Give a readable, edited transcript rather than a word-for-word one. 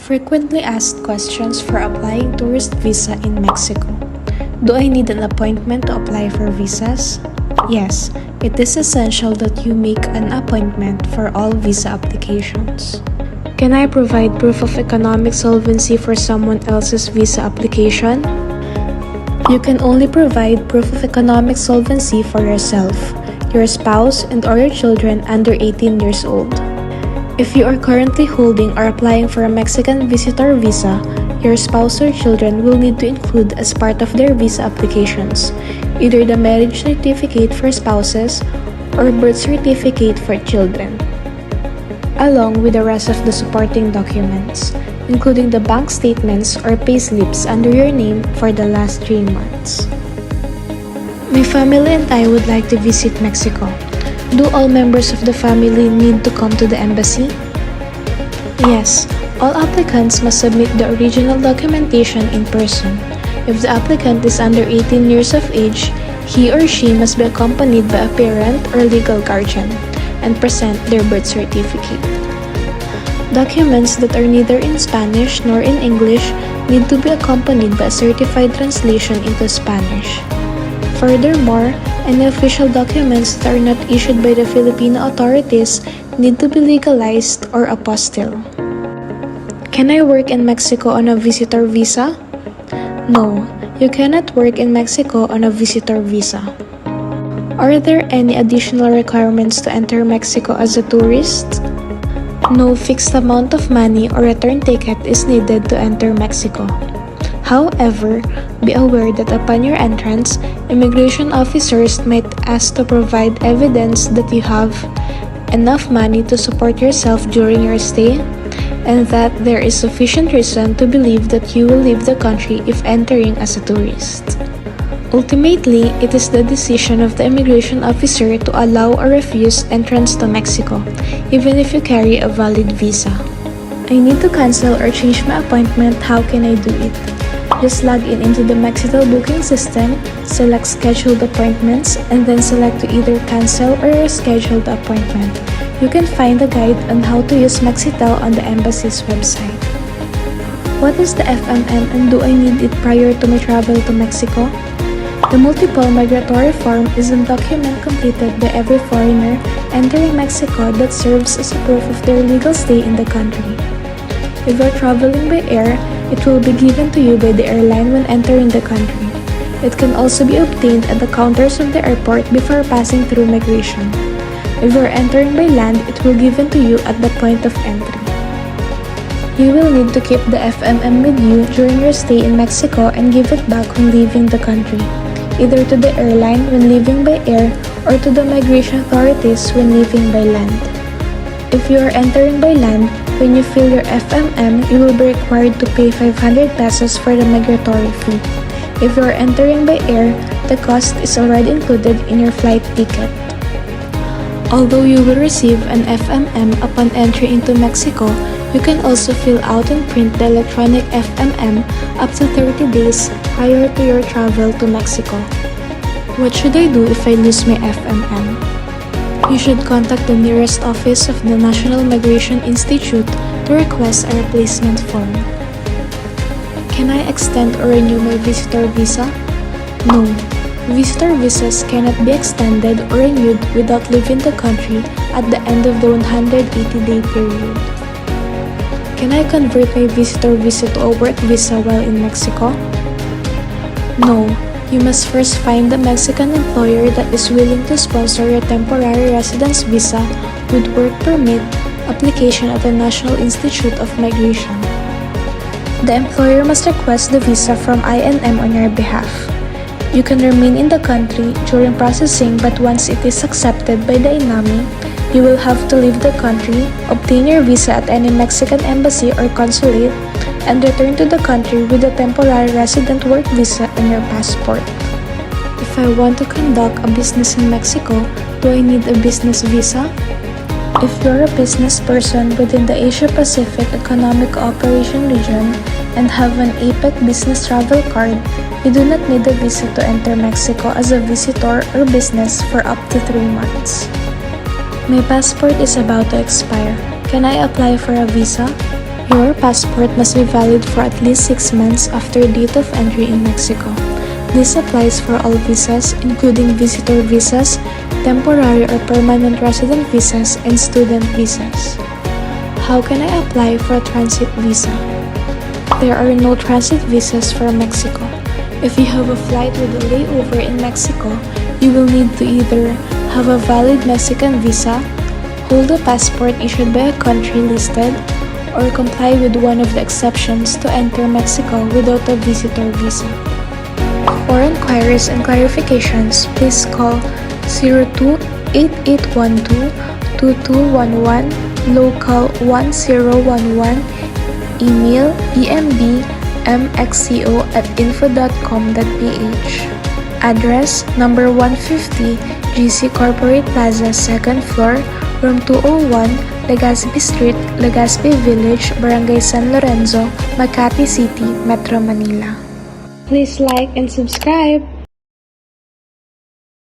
Frequently asked questions for applying tourist visa in Mexico. Do I need an appointment to apply for visas? Yes, it is essential that you make an appointment for all visa applications. Can I provide proof of economic solvency for someone else's visa application? You can only provide proof of economic solvency for yourself, your spouse, and/or your children under 18 years old. If you are currently holding or applying for a Mexican visitor visa, your spouse or children will need to include as part of their visa applications either the marriage certificate for spouses or birth certificate for children, along with the rest of the supporting documents, including the bank statements or payslips under your name for the last 3 months. My family and I would like to visit Mexico. Do all members of the family need to come to the embassy? Yes, all applicants must submit the original documentation in person. If the applicant is under 18 years of age, he or she must be accompanied by a parent or legal guardian and present their birth certificate. Documents that are neither in Spanish nor in English need to be accompanied by a certified translation into Spanish. Furthermore, any official documents that are not issued by the Filipino authorities need to be legalized or apostille. Can I work in Mexico on a visitor visa? No, you cannot work in Mexico on a visitor visa. Are there any additional requirements to enter Mexico as a tourist? No fixed amount of money or return ticket is needed to enter Mexico. However, be aware that upon your entrance, immigration officers might ask to provide evidence that you have enough money to support yourself during your stay, and that there is sufficient reason to believe that you will leave the country if entering as a tourist. Ultimately, it is the decision of the immigration officer to allow or refuse entrance to Mexico, even if you carry a valid visa. I need to cancel or change my appointment. How can I do it? Just log in into the Mexico booking system, select scheduled appointments, and then select to either cancel or reschedule the appointment. You can find a guide on how to use Mexitel on the embassy's website. What is the FMM and do I need it prior to my travel to Mexico? The multiple migratory form is a document completed by every foreigner entering Mexico that serves as a proof of their legal stay in the country. If you are traveling by air, it will be given to you by the airline when entering the country. It can also be obtained at the counters of the airport before passing through migration. If you are entering by land, it will be given to you at the point of entry. You will need to keep the FMM with you during your stay in Mexico and give it back when leaving the country, either to the airline when leaving by air or to the migration authorities when leaving by land. If you are entering by land, when you fill your FMM, you will be required to pay 500 pesos for the migratory fee. If you are entering by air, the cost is already included in your flight ticket. Although you will receive an FMM upon entry into Mexico, you can also fill out and print the electronic FMM up to 30 days prior to your travel to Mexico. What should I do if I lose my FMM? You should contact the nearest office of the National Migration Institute to request a replacement form. Can I extend or renew my visitor visa? No. Visitor visas cannot be extended or renewed without leaving the country at the end of the 180-day period. Can I convert my visitor visa to a work visa while in Mexico? No. You must first find a Mexican employer that is willing to sponsor your temporary residence visa with work permit application at the National Institute of Migration. The employer must request the visa from INM on your behalf. You can remain in the country during processing, but once it is accepted by the INAMI, you will have to leave the country, obtain your visa at any Mexican embassy or consulate, and return to the country with a temporary resident work visa on your passport. If I want to conduct a business in Mexico, do I need a business visa? If you're a business person within the Asia-Pacific Economic Cooperation region and have an APEC business travel card, you do not need a visa to enter Mexico as a visitor or business for up to 3 months. My passport is about to expire. Can I apply for a visa? Your passport must be valid for at least 6 months after date of entry in Mexico. This applies for all visas, including visitor visas, temporary or permanent resident visas, and student visas. How can I apply for a transit visa? There are no transit visas for Mexico. If you have a flight with a layover in Mexico, you will need to either have a valid Mexican visa, hold a passport issued by a country listed, or comply with one of the exceptions to enter Mexico without a visitor visa. For inquiries and clarifications, please call 02-8812-2211, local 1011, email embmxco@info.com.ph. Address, number 150, GC Corporate Plaza, 2nd floor, room 201, Legazpi Street, Legazpi Village, Barangay San Lorenzo, Makati City, Metro Manila. Please like and subscribe!